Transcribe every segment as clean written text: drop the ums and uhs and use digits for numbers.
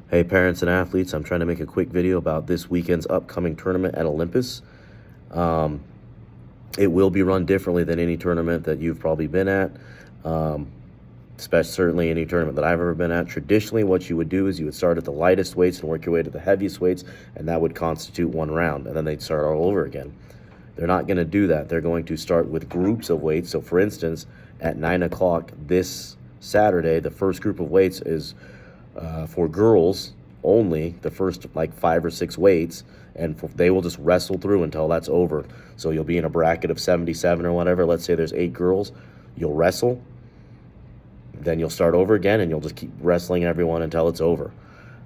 Hey parents and athletes, I'm trying to make a quick video about this weekend's upcoming tournament at Olympus. Um, it will be run differently than any tournament that you've probably been at, especially certainly any tournament that I've ever been at. Traditionally, what you would do is you would start at the lightest weights and work your way to the heaviest weights, and that would constitute one round, and then they'd start all over again. They're not going to do that. They're going to start with groups of weights. So for instance, at 9 o'clock this Saturday, the first group of weights is for girls only, the first like 5 or 6 weights, and they will just wrestle through until that's over. So you'll be in a bracket of 77 or whatever. Let's say there's 8 girls. You'll wrestle, then you'll start over again, and you'll just keep wrestling everyone until it's over.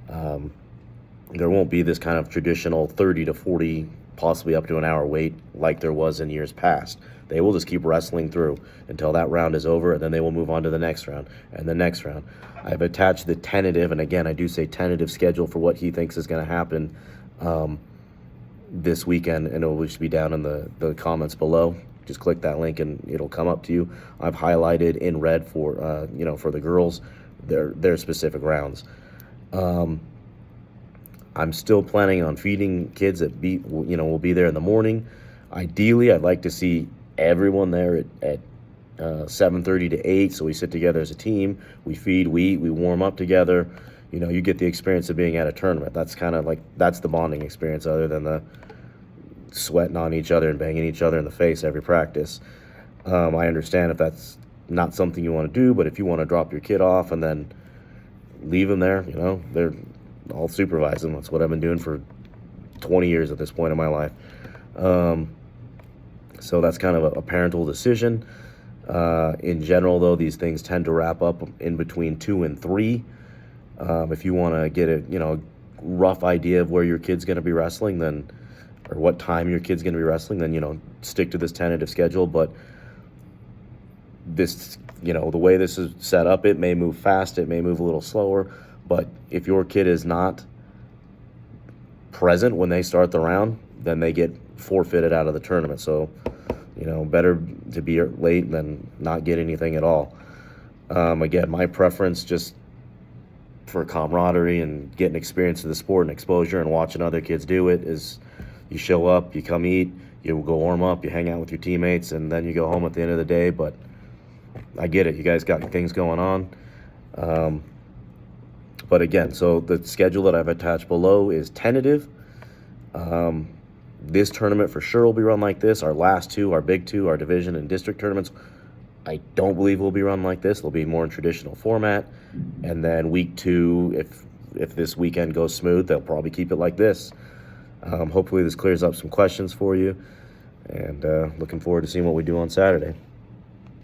There won't be this kind of traditional 30 to 40, possibly up to an hour wait like there was in years past. They will just keep wrestling through until that round is over, and then they will move on to the next round and the next round. I've attached the tentative, and again, I do say tentative schedule for what he thinks is going to happen this weekend, and it will just be down in the comments below. Just click that link and it'll come up to you. I've highlighted in red for for the girls their specific rounds. I'm still planning on feeding kids that will be there in the morning. Ideally, I'd like to see everyone there at 7:30 to 8, so we sit together as a team, we feed, we eat, we warm up together. You get the experience of being at a tournament. That's kind of like, that's the bonding experience, other than the sweating on each other and banging each other in the face every practice. I understand if that's not something you want to do, but if you want to drop your kid off and then leave them there, I'll supervise them. That's what I've been doing for 20 years at this point in my life. So that's kind of a parental decision. In general, though, these things tend to wrap up in between 2 and 3. If you want to get a rough idea of where your kid's going to be wrestling, then, or what time your kid's going to be wrestling, then stick to this tentative schedule. But this, the way this is set up, it may move fast, it may move a little slower. But if your kid is not present when they start the round, then they get forfeited out of the tournament. So, better to be late than not get anything at all. Again, my preference, just for camaraderie and getting experience of the sport and exposure and watching other kids do it, is you show up, you come eat, you go warm up, you hang out with your teammates, and then you go home at the end of the day. But I get it. You guys got things going on. But again, so the schedule that I've attached below is tentative. This tournament for sure will be run like this. Our last two, our big two, our division and district tournaments, I don't believe will be run like this. They'll be more in traditional format. And then week 2, if this weekend goes smooth, they'll probably keep it like this. Hopefully this clears up some questions for you. And looking forward to seeing what we do on Saturday.